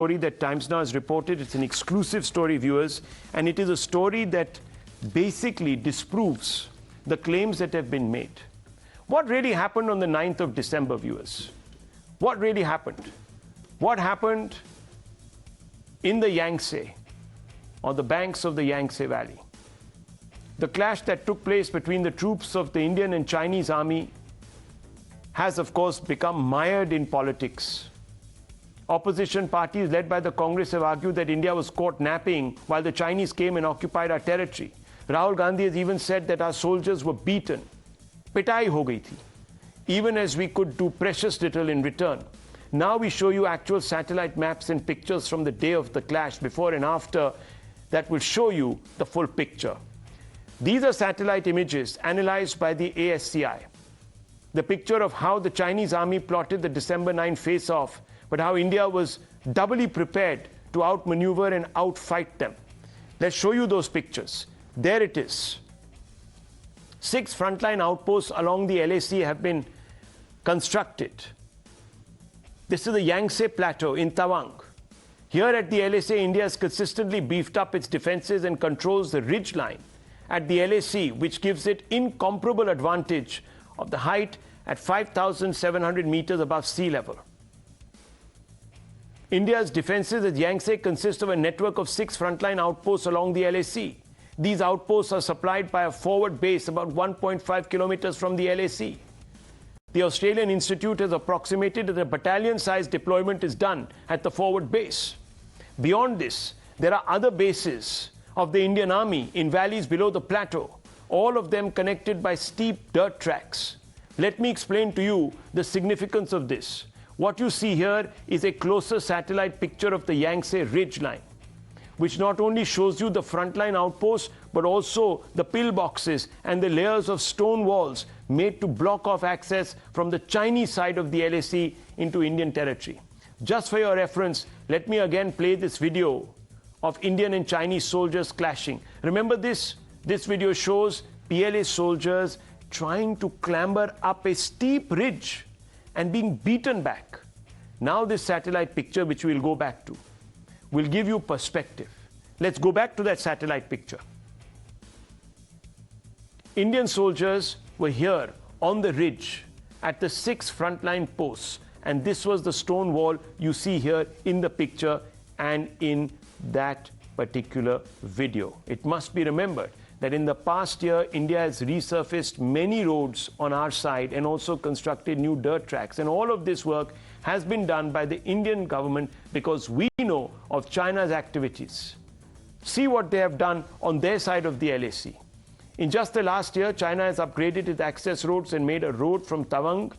story that Times Now has reported. It's an exclusive story, viewers, and it is a story that basically disproves the claims that have been made. What really happened on the 9th of December, viewers? What really happened? What happened in the Yangtze, on the banks of the Yangtze Valley? The clash that took place between the troops of the Indian and Chinese army has, of course, become mired in politics. Opposition parties led by the Congress have argued that India was caught napping while the Chinese came and occupied our territory. Rahul Gandhi has even said that our soldiers were beaten. Pitai ho gayi thi, even as we could do precious little in return. Now we show you actual satellite maps and pictures from the day of the clash, before and after, that will show you the full picture. These are satellite images analyzed by the ASCI. The picture of how the Chinese army plotted the December 9 face-off, but how India was doubly prepared to outmaneuver and outfight them. Let's show you those pictures. There it is. 6 frontline outposts along the LAC have been constructed. This is the Yangtze Plateau in Tawang. Here at the LAC, India has consistently beefed up its defenses and controls the ridge line at the LAC, which gives it incomparable advantage of the height at 5,700 meters above sea level. India's defenses at Yangtze consist of a network of 6 frontline outposts along the LAC. These outposts are supplied by a forward base about 1.5 kilometers from the LAC. The Australian Institute has approximated that a battalion-sized deployment is done at the forward base. Beyond this, there are other bases of the Indian Army in valleys below the plateau, all of them connected by steep dirt tracks. Let me explain to you the significance of this. What you see here is a closer satellite picture of the Yangtze ridge line, which not only shows you the frontline outposts, but also the pillboxes and the layers of stone walls made to block off access from the Chinese side of the LAC into Indian territory. Just for your reference, let me again play this video of Indian and Chinese soldiers clashing. Remember this? This video shows PLA soldiers trying to clamber up a steep ridge and being beaten back. Now this satellite picture, which we'll go back to, will give you perspective. Let's go back to that satellite picture. Indian soldiers were here on the ridge at the 6 frontline posts, and this was the stone wall you see here in the picture and in that particular video. It must be remembered that in the past year, India has resurfaced many roads on our side and also constructed new dirt tracks. And all of this work has been done by the Indian government because we know of China's activities. See what they have done on their side of the LAC. In just the last year, China has upgraded its access roads and made a road from Tawang,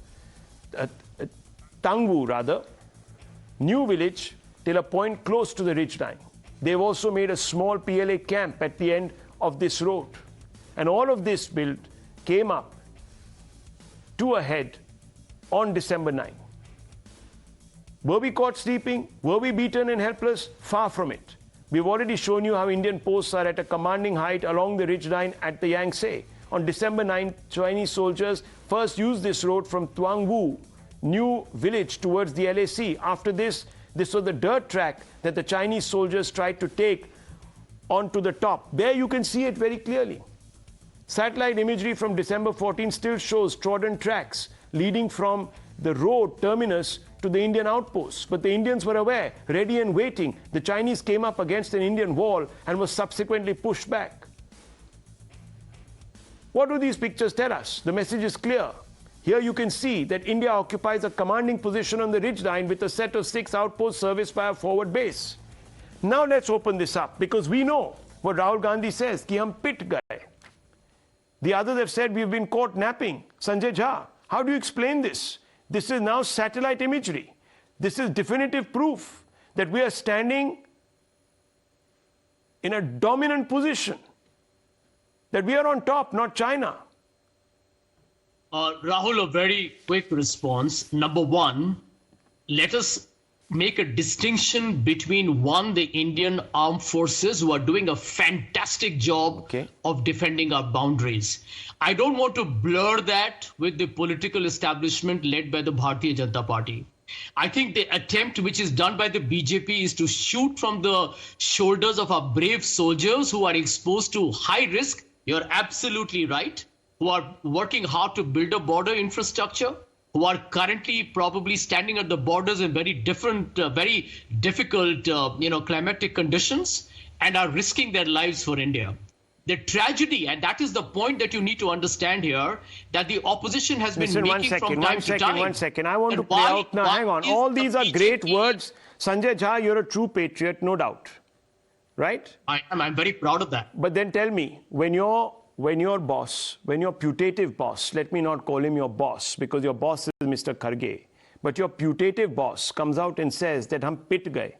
Tangwu rather, New Village, till a point close to the ridgeline. They've also made a small PLA camp at the end of this road. And all of this build came up to a head on December 9. Were we caught sleeping? Were we beaten and helpless? Far from it. We've already shown you how Indian posts are at a commanding height along the ridgeline at the Yangtze. On December 9, Chinese soldiers first used this road from Tawangwu, New Village, towards the LAC. After this, this was the dirt track that the Chinese soldiers tried to take onto the top. There you can see it very clearly. Satellite imagery from December 14 still shows trodden tracks leading from the road terminus to the Indian outposts. But the Indians were aware, ready and waiting. The Chinese came up against an Indian wall and was subsequently pushed back. What do these pictures tell us? The message is clear. Here you can see that India occupies a commanding position on the ridgeline with a set of 6 outposts serviced by a forward base. Now let's open this up, because we know what Rahul Gandhi says, ki hum pit gaye. The others have said we've been caught napping. Sanjay Jha, how do you explain this? This is now satellite imagery. This is definitive proof that we are standing in a dominant position, that we are on top, not China. Rahul, a very quick response. Number one, let us make a distinction between the Indian armed forces, who are doing a fantastic job of defending our boundaries. I don't want to blur that with the political establishment led by the Bharatiya Janata Party. I think the attempt which is done by the BJP is to shoot from the shoulders of our brave soldiers who are exposed to high risk. You're absolutely right. Who are working hard to build a border infrastructure, who are currently probably standing at the borders in very different, very difficult, climatic conditions, and are risking their lives for India. The tragedy, and that is the point that you need to understand here, that the opposition has been making from time to time. One second. I want to play out now. Hang on. All these are great words. Sanjay Jha, you're a true patriot, no doubt. Right? I am. I'm very proud of that. But then tell me, when your boss, when your putative boss, let me not call him your boss, because your boss is Mr. Kharge, but your putative boss comes out and says that hum pit gaye.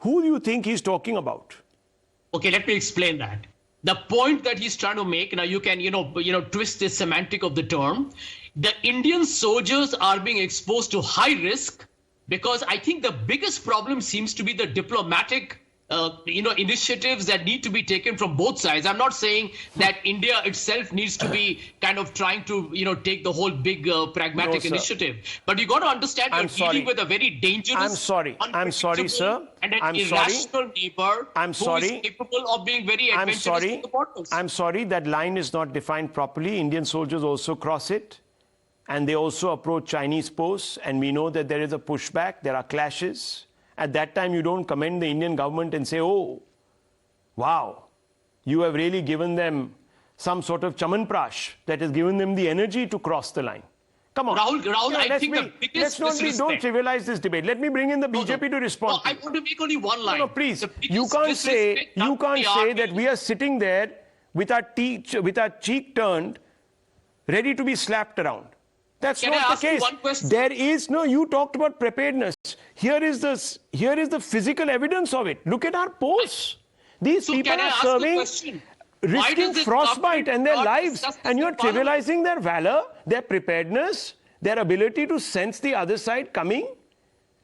Who do you think he's talking about? Okay, let me explain that. The point that he's trying to make, now you can, twist the semantic of the term. The Indian soldiers are being exposed to high risk because I think the biggest problem seems to be the diplomatic initiatives that need to be taken from both sides. I'm not saying that India itself needs to be kind of trying to, take the whole big pragmatic initiative. But you got to understand you're dealing with a very dangerous, I'm sorry, sir. And an irrational neighbor who is capable of being very adventurous with the borders. I'm sorry, that line is not defined properly. Indian soldiers also cross it. And they also approach Chinese posts. And we know that there is a pushback. There are clashes. At that time, you don't commend the Indian government and say, oh, wow, you have really given them some sort of chamanprash that has given them the energy to cross the line. Come on. Rahul, I think the biggest don't trivialize this debate. Let me bring in the BJP to respond. I want to make only one line. No, please. You can't say that we are sitting there with our cheek turned, ready to be slapped around. That's not the case. There is you talked about preparedness. Here is the physical evidence of it. Look at our posts. These people are serving, risking frostbite and their lives, and you're trivializing their valor, their preparedness, their ability to sense the other side coming,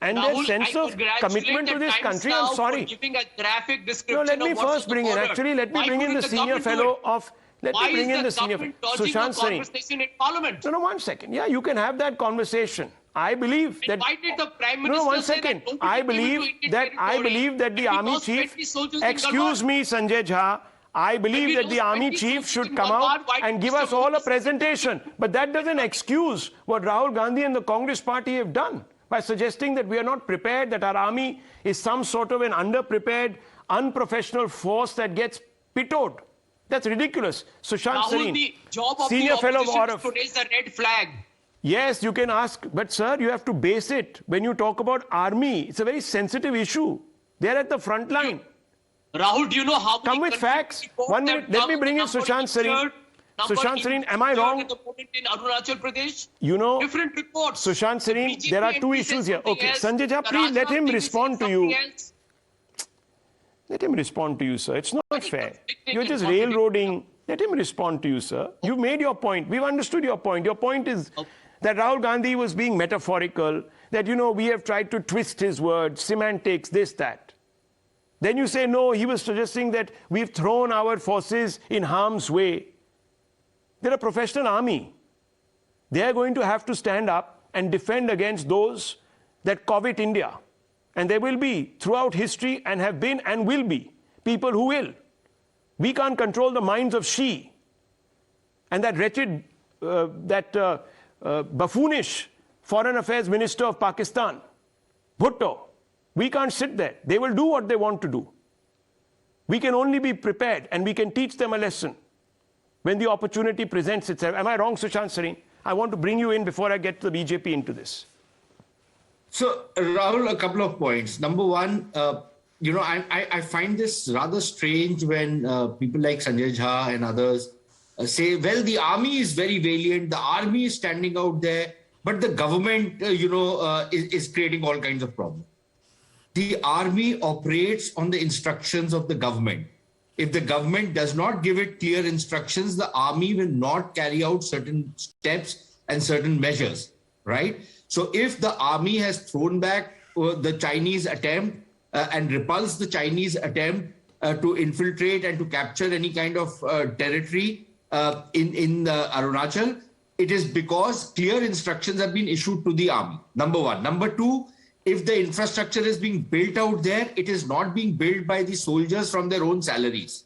and their sense of commitment to this country. I'm sorry. Giving a graphic description. No, let me first bring in. Actually, let me bring in the senior fellow of. Let me bring in the senior Sushant Sareen. No, 1 second. Yeah, you can have that conversation. I believe that. Why did the Prime Minister 1 second. I believe that the army chief. Excuse me, Sanjay Jha. I believe that the army chief should come out and give us all a presentation. But that doesn't excuse what Rahul Gandhi and the Congress party have done by suggesting that we are not prepared, that our army is some sort of an underprepared, unprofessional force that gets pitted. That's ridiculous. Sushant Sareen, the job of senior the fellow of to raise the red flag. Yes, you can ask, but sir, you have to base it. When you talk about army, it's a very sensitive issue. They're at the front line. Rahul, do you know how come with facts? 1 minute. Let me bring in Sushant Sareen. Sushant Sareen, am I wrong? In Arunachal Pradesh, different reports. Sushant Sareen, there are two issues here. Okay, Sanjay Jha, please let him respond to you. Let him respond to you, sir. It's not fair. You're just railroading. Let him respond to you, sir. You've made your point. We've understood your point. Your point is that Rahul Gandhi was being metaphorical, that, we have tried to twist his words, semantics, this, that. Then you say, no, he was suggesting that we've thrown our forces in harm's way. They're a professional army. They are going to have to stand up and defend against those that covet India. And there will be, throughout history, and have been and will be, people who will. We can't control the minds of Xi. And that wretched, buffoonish foreign affairs minister of Pakistan, Bhutto. We can't sit there. They will do what they want to do. We can only be prepared, and we can teach them a lesson when the opportunity presents itself. Am I wrong, Sushant Sareen? I want to bring you in before I get the BJP into this. So, Rahul, a couple of points. Number one, I find this rather strange when people like Sanjay Jha and others say, well, the army is very valiant, the army is standing out there, but the government, is creating all kinds of problems. The army operates on the instructions of the government. If the government does not give it clear instructions, the army will not carry out certain steps and certain measures, right? So if the army has thrown back the Chinese attempt and repulsed the Chinese attempt to infiltrate and to capture any kind of territory in Arunachal, it is because clear instructions have been issued to the army. Number one. Number two, if the infrastructure is being built out there, it is not being built by the soldiers from their own salaries.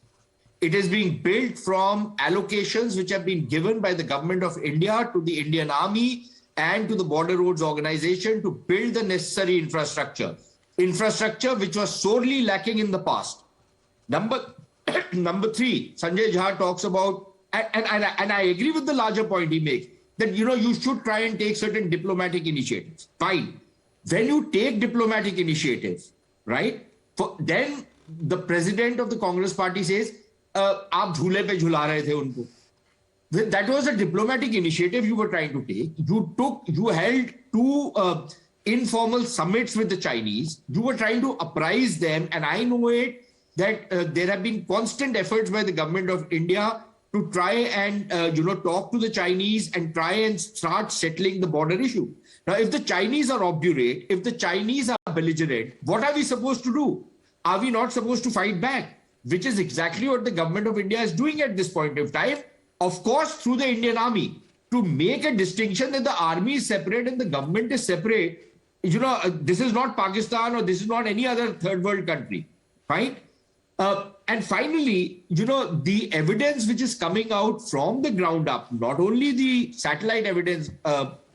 It is being built from allocations which have been given by the government of India to the Indian Army and to the Border Roads Organization to build the necessary infrastructure. Infrastructure which was sorely lacking in the past. Number three, Sanjay Jha talks about, and I agree with the larger point he makes, that you should try and take certain diplomatic initiatives. Fine. When you take diplomatic initiatives, right, then the president of the Congress party says, "Aap jhule pe jhula rahe the unko." That was a diplomatic initiative you were trying to take. You held two informal summits with the Chinese. You were trying to apprise them, and I know it that there have been constant efforts by the government of India to try and talk to the Chinese and try and start settling the border issue. Now, if the Chinese are obdurate, if the Chinese are belligerent, what are we supposed to do? Are we not supposed to fight back? Which is exactly what the government of India is doing at this point of time. Of course, through the Indian Army, to make a distinction that the army is separate and the government is separate. This is not Pakistan or this is not any other third world country. Fine. And finally, the evidence which is coming out from the ground up, not only the satellite evidence,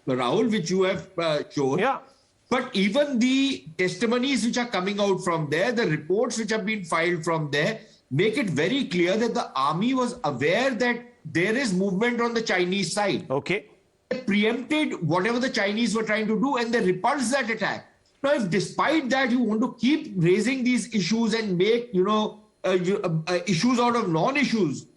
Rahul, which you have shown, but even the testimonies which are coming out from there, the reports which have been filed from there, make it very clear that the army was aware that there is movement on the Chinese side. Okay. They preempted whatever the Chinese were trying to do and they repulsed that attack. Now, if despite that you want to keep raising these issues and make, issues out of non-issues,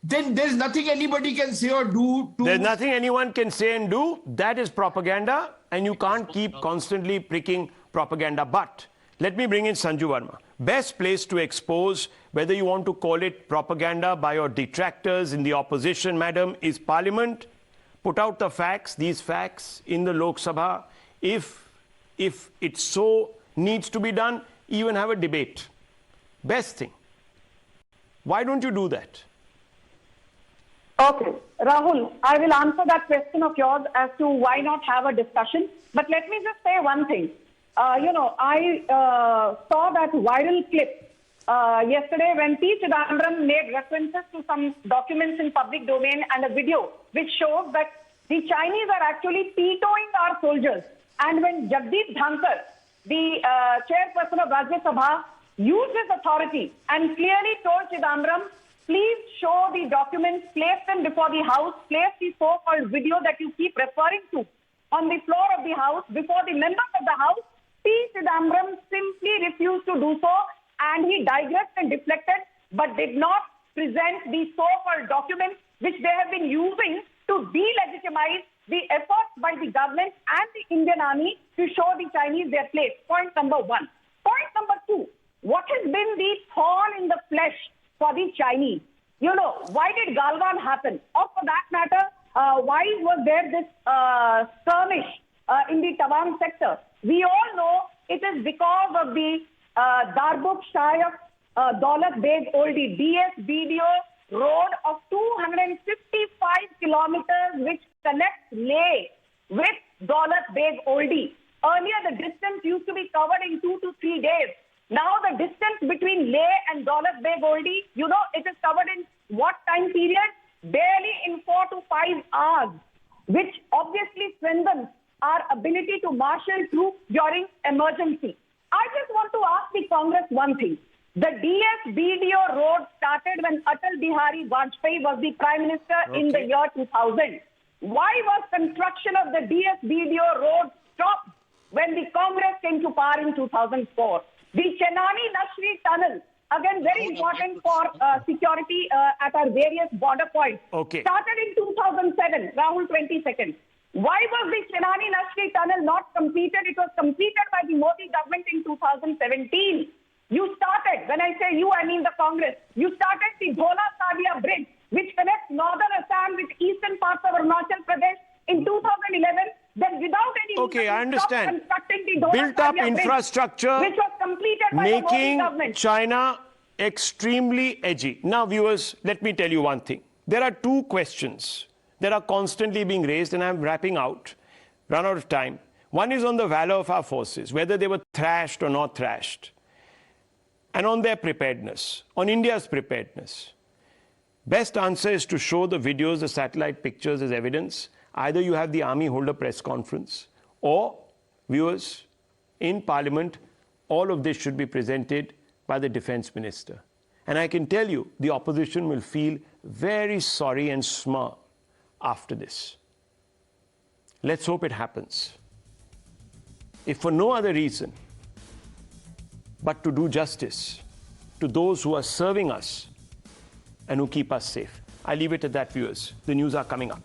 then there's nothing anybody can say or do. There's nothing anyone can say and do. That is propaganda, and you can't keep constantly pricking propaganda. But let me bring in Sanju Verma. Best place to expose whether you want to call it propaganda by your detractors in the opposition, madam, is Parliament. Put out the facts, these facts in the Lok Sabha. If it so needs to be done, even have a debate. Best thing. Why don't you do that? Okay, Rahul, I will answer that question of yours as to why not have a discussion. But let me just say one thing. I saw that viral clip yesterday when P. Chidambaram made references to some documents in public domain and a video which shows that the Chinese are actually vetoing our soldiers. And when Jagdeep Dhankar, the chairperson of Rajya Sabha, used his authority and clearly told Chidambaram, please show the documents, place them before the House, place the so-called video that you keep referring to on the floor of the House before the members of the House. P. Chidambaram simply refused to do so, and he digressed and deflected, but did not present the so-called documents which they have been using to delegitimize the efforts by the government and the Indian Army to show the Chinese their place. Point number one. Point number two, what has been the thorn in the flesh for the Chinese? Why did Galwan happen? Or for that matter, why was there this skirmish in the Tawang sector? We all know it is because of the Darbuk Shayak Daulat Beg Oldie DS-BDO road of 255 kilometers which connects Leh with Daulat Beg Oldie. Earlier, the distance used to be covered in 2 to 3 days. Now, the distance between Leh and Daulat Beg Oldie, it is covered in what time period? Barely in 4 to 5 hours, which obviously strengthens our ability to marshal troops during emergency. I just want to ask the Congress one thing. The DS-BDO road started when Atal Bihari Vajpayee was the Prime Minister in the year 2000. Why was construction of the DS-BDO road stopped when the Congress came to power in 2004? The Chenani-Nashri tunnel, again very important for security at our various border points, started in 2007. Rahul, 20 seconds. Why was the Chenani-Nashri tunnel not completed? It was completed by the Modi government in 2017. You started, when I say you, I mean the Congress, you started the Dhola-Sadia bridge, which connects northern Assam with eastern parts of Arunachal Pradesh in 2011. Then without any I understand. Constructing the Built up Dhola-Sadia infrastructure, bridge, which was completed by the Modi government. Making China extremely edgy. Now, viewers, let me tell you one thing. There are two questions that are constantly being raised, and I'm run out of time. One is on the valor of our forces, whether they were thrashed or not thrashed, and on their preparedness, on India's preparedness. Best answer is to show the videos, the satellite pictures as evidence. Either you have the army hold a press conference, or viewers, in Parliament, all of this should be presented by the Defence Minister. And I can tell you, the opposition will feel very sorry and small after this. Let's hope it happens. If for no other reason but to do justice to those who are serving us and who keep us safe. I leave it at that, viewers. The news are coming up.